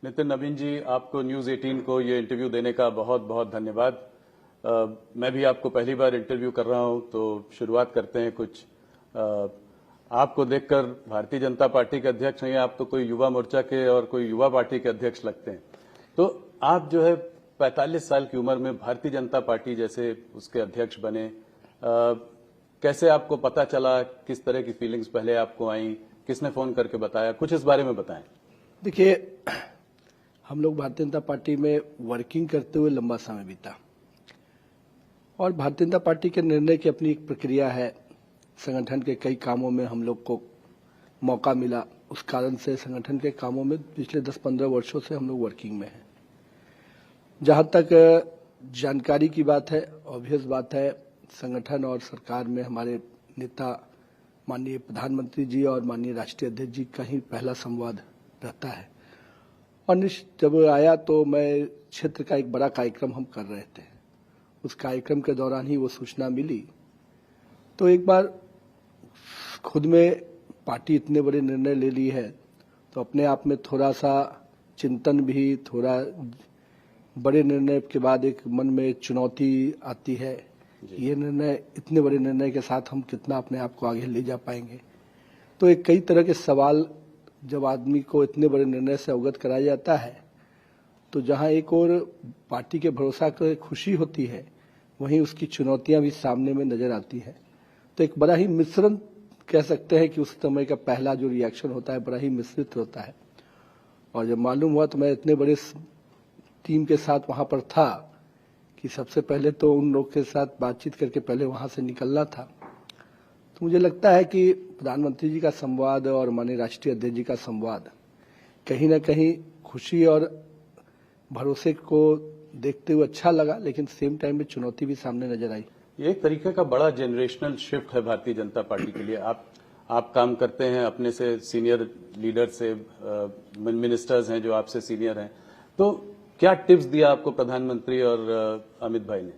नितिन नवीन जी, आपको न्यूज 18 को ये इंटरव्यू देने का बहुत बहुत धन्यवाद। मैं भी आपको पहली बार इंटरव्यू कर रहा हूं, तो शुरुआत करते हैं कुछ। आपको देखकर भारतीय जनता पार्टी के अध्यक्ष नहीं, आप तो कोई युवा मोर्चा के और कोई युवा पार्टी के अध्यक्ष लगते हैं। तो आप जो है 45 साल की उम्र में भारतीय जनता पार्टी जैसे उसके अध्यक्ष बने। कैसे आपको पता चला, किस तरह की फीलिंग्स पहले आपको आई, किसने फोन करके बताया, कुछ इस बारे में बताएं। देखिए, हम लोग भारतीय जनता पार्टी में वर्किंग करते हुए लंबा समय बीता और भारतीय जनता पार्टी के निर्णय की अपनी एक प्रक्रिया है। संगठन के कई कामों में हम लोग को मौका मिला, उस कारण से संगठन के कामों में पिछले 10-15 वर्षों से हम लोग वर्किंग में हैं। जहां तक जानकारी की बात है, ऑब्वियस बात है, संगठन और सरकार में हमारे नेता माननीय प्रधानमंत्री जी और माननीय राष्ट्रीय अध्यक्ष जी का ही पहला संवाद रहता है। और जब आया तो मैं क्षेत्र का एक बड़ा कार्यक्रम हम कर रहे थे, उस कार्यक्रम के दौरान ही वो सूचना मिली। तो एक बार खुद में पार्टी इतने बड़े निर्णय ले ली है, तो अपने आप में थोड़ा सा चिंतन भी, थोड़ा बड़े निर्णय के बाद एक मन में चुनौती आती है। ये निर्णय, इतने बड़े निर्णय के साथ हम कितना अपने आप को आगे ले जा पाएंगे। तो एक कई तरह के सवाल जब आदमी को इतने बड़े निर्णय से अवगत कराया जाता है, तो जहां एक और पार्टी के भरोसा कर खुशी होती है, वहीं उसकी चुनौतियां भी सामने में नजर आती है। तो एक बड़ा ही मिश्रण कह सकते हैं कि उस समय का पहला जो रिएक्शन होता है बड़ा ही मिश्रित होता है। और जब मालूम हुआ तो मैं इतने बड़े टीम के साथ वहां पर था कि सबसे पहले तो उन लोग के साथ बातचीत करके पहले वहां से निकलना था। तो मुझे लगता है कि प्रधानमंत्री जी का संवाद और माननीय राष्ट्रीय अध्यक्ष जी का संवाद कहीं न कहीं खुशी और भरोसे को देखते हुए अच्छा लगा, लेकिन सेम टाइम में चुनौती भी सामने नजर आई। ये एक तरीके का बड़ा जनरेशनल शिफ्ट है भारतीय जनता पार्टी के लिए। आप काम करते हैं अपने से सीनियर लीडर से, मिनिस्टर्स हैं जो आपसे सीनियर हैं, तो क्या टिप्स दिया आपको प्रधानमंत्री और अमित भाई ने?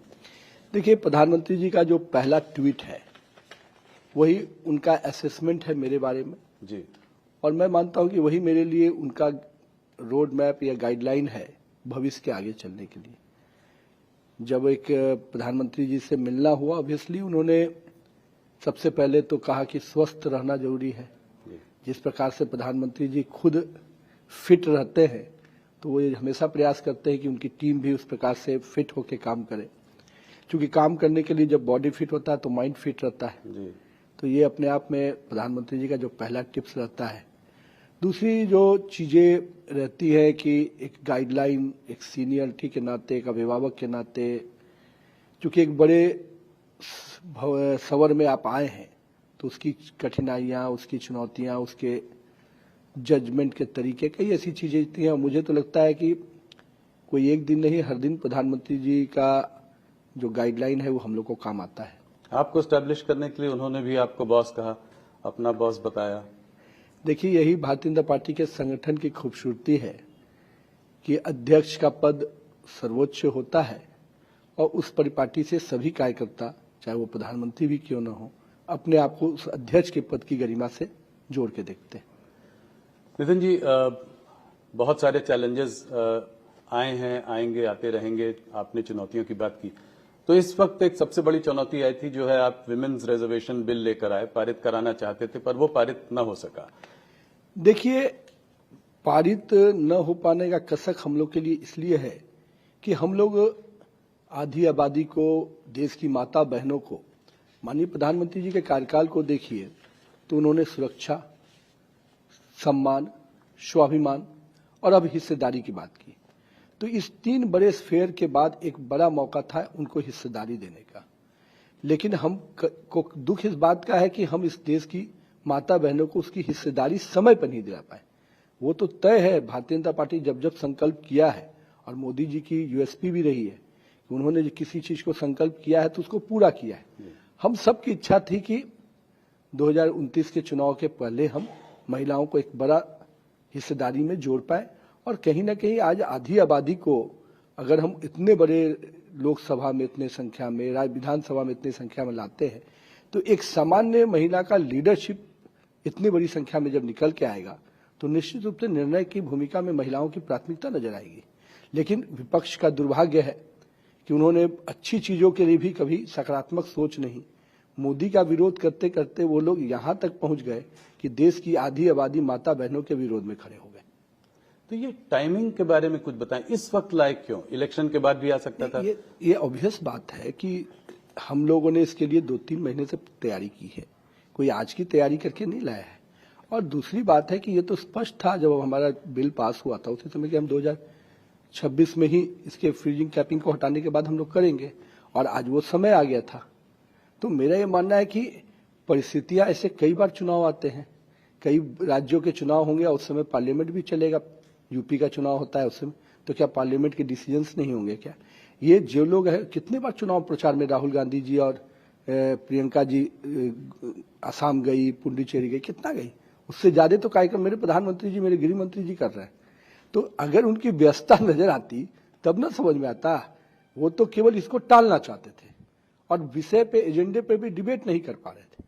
देखिए, प्रधानमंत्री जी का जो पहला ट्वीट है वही उनका असेसमेंट है मेरे बारे में जी, और मैं मानता हूं कि वही मेरे लिए उनका रोड मैप या गाइडलाइन है भविष्य के आगे चलने के लिए। जब एक प्रधानमंत्री जी से मिलना हुआ, ऑब्वियसली उन्होंने सबसे पहले तो कहा कि स्वस्थ रहना जरूरी है। जिस प्रकार से प्रधानमंत्री जी खुद फिट रहते हैं, तो वो हमेशा प्रयास करते हैं कि उनकी टीम भी उस प्रकार से फिट होकर काम करे, क्योंकि काम करने के लिए जब बॉडी फिट होता है तो माइंड फिट रहता है जी। तो ये अपने आप में प्रधानमंत्री जी का जो पहला टिप्स रहता है। दूसरी जो चीजें रहती है कि एक गाइडलाइन, एक सीनियरिटी के नाते, एक अभिभावक के नाते, क्योंकि एक बड़े सवर में आप आए हैं, तो उसकी कठिनाइयां, उसकी चुनौतियां, उसके जजमेंट के तरीके, कई ऐसी चीजें थी। मुझे तो लगता है कि कोई एक दिन नहीं, हर दिन प्रधानमंत्री जी का जो गाइडलाइन है वो हम लोग को काम आता है। आपको स्टैब्लिश करने के लिए उन्होंने भी आपको बॉस कहा, अपना बॉस बताया। देखिए, यही भारतीय जनता पार्टी के संगठन की खूबसूरती है कि अध्यक्ष का पद सर्वोच्च होता है और उस परिपाटी से सभी कार्यकर्ता, चाहे वो प्रधानमंत्री भी क्यों न हो, अपने आप को उस अध्यक्ष के पद की गरिमा से जोड़ के देखते हैं। नितिन जी, बहुत सारे चैलेंजेस आए हैं, आएंगे, आते रहेंगे। आपने चुनौतियों की बात की, तो इस वक्त एक सबसे बड़ी चुनौती आई थी, जो है आप विमेन्स रिजर्वेशन बिल लेकर आए, पारित कराना चाहते थे, पर वो पारित न हो सका। देखिए, पारित न हो पाने का कसक हम लोग के लिए इसलिए है कि हम लोग आधी आबादी को, देश की माता बहनों को, माननीय प्रधानमंत्री जी के कार्यकाल को देखिए तो उन्होंने सुरक्षा, सम्मान, स्वाभिमान और अब हिस्सेदारी की बात की। तो इस 3 बड़े स्फेयर के बाद एक बड़ा मौका था उनको हिस्सेदारी देने का। लेकिन हम को दुख इस बात का है कि हम इस देश की माता बहनों को उसकी हिस्सेदारी समय पर नहीं दिला पाए। वो तो तय है, भारतीय जनता पार्टी जब जब संकल्प किया है, और मोदी जी की यूएसपी भी रही है कि उन्होंने किसी चीज को संकल्प किया है तो उसको पूरा किया है। हम सबकी इच्छा थी कि 2029 के चुनाव के पहले हम महिलाओं को एक बड़ा हिस्सेदारी में जोड़ पाए, और कहीं ना कहीं आज आधी आबादी को अगर हम इतने बड़े लोकसभा में इतने संख्या में, विधानसभा में इतनी संख्या में लाते हैं, तो एक सामान्य महिला का लीडरशिप इतनी बड़ी संख्या में जब निकल के आएगा तो निश्चित रूप से निर्णय की भूमिका में महिलाओं की प्राथमिकता नजर आएगी। लेकिन विपक्ष का दुर्भाग्य है कि उन्होंने अच्छी चीजों के लिए भी कभी सकारात्मक सोच नहीं। मोदी का विरोध करते करते वो लोग यहां तक पहुंच गए कि देश की आधी आबादी माता बहनों के विरोध में खड़े हो गए। तो ये टाइमिंग के बारे में कुछ बताएं, इस वक्त लायक क्यों? इलेक्शन के बाद भी आ सकता था। ये ऑब्वियस बात है कि हम लोगों ने इसके लिए 2-3 महीने से तैयारी की है, कोई आज की तैयारी करके नहीं लाया है। और दूसरी बात है कि ये तो स्पष्ट था जब हमारा बिल पास हुआ था उसी समय कि हम 2026 में ही इसके फ्रीजिंग कैपिंग को हटाने के बाद हम लोग करेंगे, और आज वो समय आ गया था। तो मेरा ये मानना है कि परिस्थितियां ऐसे कई बार चुनाव आते हैं, कई राज्यों के चुनाव होंगे और उस समय पार्लियामेंट भी चलेगा। यूपी का चुनाव होता है उस समय, तो क्या पार्लियामेंट के डिसीजंस नहीं होंगे क्या? ये जो लोग हैं, कितने बार चुनाव प्रचार में राहुल गांधी जी और प्रियंका जी असम गई, पुडुचेरी गई, कितना गई? उससे ज्यादा तो कार्यक्रम मेरे प्रधानमंत्री जी, मेरे गृह मंत्री जी कर रहे हैं। तो अगर उनकी व्यस्तता नजर आती तब ना समझ में आता। वो तो केवल इसको टालना चाहते थे और विषय पे, एजेंडे पे भी डिबेट नहीं कर पा रहे थे।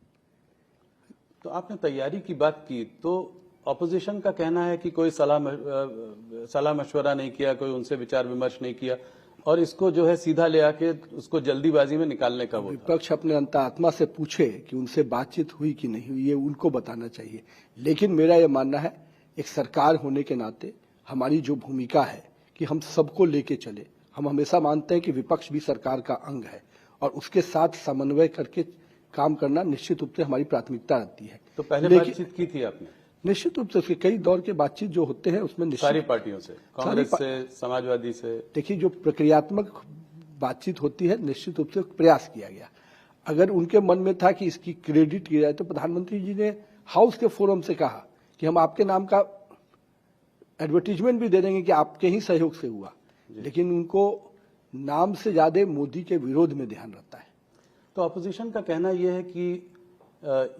तो आपने तैयारी की बात की, तो ऑपोजिशन का कहना है कि कोई सलाह मशवरा नहीं किया, कोई उनसे विचार विमर्श नहीं किया, और इसको जो है सीधा ले आके उसको जल्दीबाजी में निकालने का वो। विपक्ष अपने अंतरात्मा से पूछे कि उनसे बातचीत हुई कि नहीं हुई, ये उनको बताना चाहिए। लेकिन मेरा ये मानना है, एक सरकार होने के नाते हमारी जो भूमिका है कि हम सबको लेके चले। हम हमेशा मानते हैं कि विपक्ष भी सरकार का अंग है और उसके साथ समन्वय करके काम करना निश्चित रूप से हमारी प्राथमिकता रहती है। तो पहले बातचीत की थी आपने? निश्चित रूप से उसके कई दौर के बातचीत जो होते हैं उसमें सारी पार्टियों से, कांग्रेस से, समाजवादी से। देखिए, जो प्रक्रियात्मक बातचीत होती है निश्चित रूप से प्रयास किया गया। अगर उनके मन में था कि इसकी क्रेडिट की जाए तो प्रधानमंत्री जी ने हाउस के फोरम से कहा कि हम आपके नाम का एडवर्टीजमेंट भी दे देंगे कि आपके ही सहयोग से हुआ। लेकिन उनको नाम से ज्यादा मोदी के विरोध में ध्यान रहता है। तो अपोजिशन का कहना यह है कि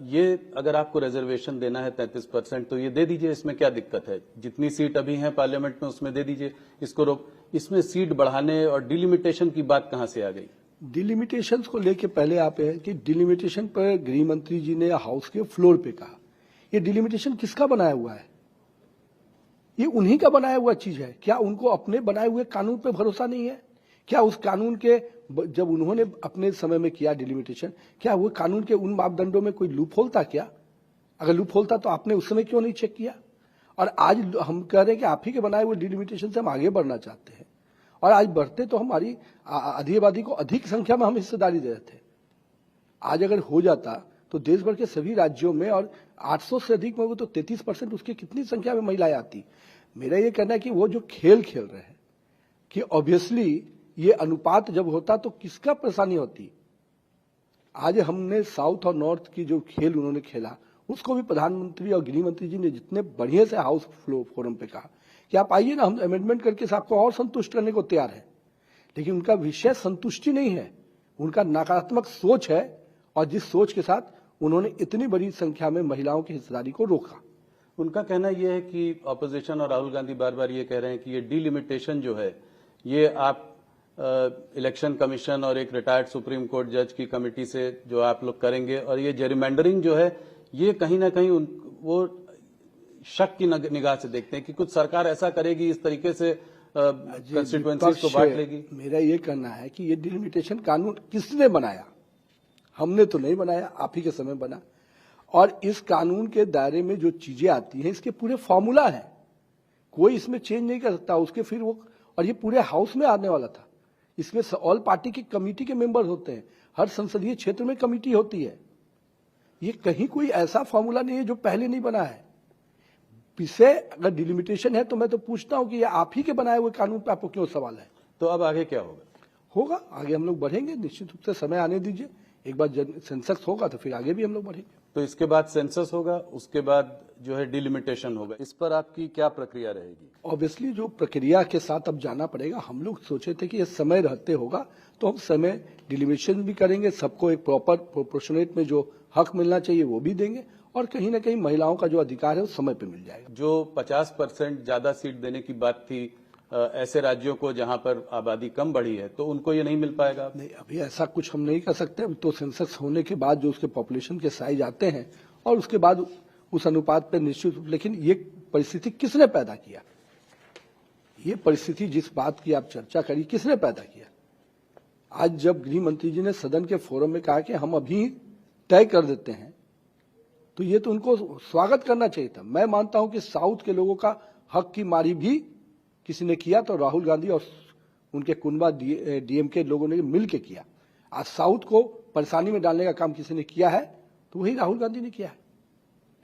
ये अगर आपको रिजर्वेशन देना है 33%, तो ये दे दीजिए, इसमें क्या दिक्कत है? जितनी सीट अभी है पार्लियामेंट में उसमें दे दीजिए, इसको रोक। इसमें सीट बढ़ाने और डिलिमिटेशन की बात कहां से आ गई? डिलिमिटेशन को लेके पहले आप है कि डिलिमिटेशन पर गृह मंत्री जी ने हाउस के फ्लोर पे कहा। ये डिलिमिटेशन किसका बनाया हुआ है? ये उन्हीं का बनाया हुआ चीज है। क्या उनको अपने बनाए हुए कानून पे भरोसा नहीं है? क्या उस कानून के, जब उन्होंने अपने समय में किया डिलिमिटेशन, क्या वो कानून के उन मापदंडों में कोई लूप होल था क्या? अगर लूप होल था तो आपने उस समय क्यों नहीं चेक किया? और आज हम कह रहे हैं कि आप ही के बनाए हुए डिलिमिटेशन से हम आगे बढ़ना चाहते हैं, और आज बढ़ते तो हमारी आधी आबादी को अधिक संख्या में हम हिस्सेदारी दे रहे थे। आज अगर हो जाता तो देश भर के सभी राज्यों में, और 800 से अधिक में, वो तो 33%, उसकी कितनी संख्या में महिलाएं आती। मेरा ये कहना है कि वो जो खेल खेल रहे हैं कि ऑब्वियसली ये अनुपात जब होता तो किसका परेशानी होती। आज हमने साउथ और नॉर्थ की जो खेल उन्होंने खेला, उसको भी प्रधानमंत्री और गृह मंत्री जी ने जितने बढ़िया से हाउस फोरम पे कहा कि आप आइए ना, हम अमेंडमेंट करके आपको और संतुष्ट करने को तैयार है। लेकिन उनका विषय संतुष्टि नहीं है, उनका नकारात्मक सोच है, और जिस सोच के साथ उन्होंने इतनी बड़ी संख्या में महिलाओं की हिस्सेदारी को रोका। उनका कहना यह है कि ऑपोजिशन और राहुल गांधी बार बार ये कह रहे हैं कि ये डिलिमिटेशन जो है, ये आप इलेक्शन कमीशन और एक रिटायर्ड सुप्रीम कोर्ट जज की कमेटी से जो आप लोग करेंगे, और ये जेरिमेंडरिंग जो है, ये कहीं ना कहीं वो शक की निगाह से देखते हैं कि कुछ सरकार ऐसा करेगी, इस तरीके से कंस्टिट्यूएंसीज को बांट लेगी। मेरा ये कहना है कि ये डिलिमिटेशन कानून किसने बनाया? हमने तो नहीं बनाया, आप ही के समय बना। और इस कानून के दायरे में जो चीजें आती हैं, इसके पूरे फॉर्मूला है, कोई इसमें चेंज नहीं कर सकता। उसके फिर वो, और ये पूरे हाउस में आने वाला था। इसमें ऑल पार्टी की कमेटी के मेंबर होते हैं, हर संसदीय क्षेत्र में कमेटी होती है। ये कहीं कोई ऐसा फॉर्मूला नहीं है जो पहले नहीं बना है। विषय अगर डिलिमिटेशन है तो मैं तो पूछता हूं कि ये आप ही के बनाए हुए कानून पे आपको क्यों सवाल है? तो अब आगे क्या होगा? आगे हम लोग बढ़ेंगे, निश्चित रूप से समय आने दीजिए। एक बार सेंसस होगा तो फिर आगे भी हम लोग बढ़ेंगे। तो इसके बाद सेंसस होगा, उसके बाद जो है डिलिमिटेशन होगा। इस पर आपकी क्या प्रक्रिया रहेगी? ऑब्वियसली जो प्रक्रिया के साथ अब जाना पड़ेगा। हम लोग सोचे थे कि ये समय रहते होगा तो हम समय डिलिमिटेशन भी करेंगे, सबको एक प्रॉपर प्रोपोर्शनेट में जो हक मिलना चाहिए वो भी देंगे, और कहीं ना कहीं महिलाओं का जो अधिकार है वो समय पे मिल जाएगा। जो 50% ज्यादा सीट देने की बात थी ऐसे राज्यों को जहां पर आबादी कम बढ़ी है, तो उनको ये नहीं मिल पाएगा? नहीं, अभी ऐसा कुछ हम नहीं कर सकते। अब तो सेंसस होने के बाद जो उसके पॉपुलेशन के साइज आते हैं और उसके बाद उस अनुपात पर निश्चित, लेकिन ये परिस्थिति किसने पैदा किया? ये परिस्थिति जिस बात की आप चर्चा करी, किसने पैदा किया? आज जब गृह मंत्री जी ने सदन के फोरम में कहा कि हम अभी तय कर देते हैं, तो ये तो उनको स्वागत करना चाहिए था। मैं मानता हूं कि साउथ के लोगों का हक की मारी भी किसी ने किया तो राहुल गांधी और उनके कुनबा डीएमके लोगों ने मिल के किया। आज साउथ को परेशानी में डालने का काम किसी ने किया है तो वही राहुल गांधी ने किया है।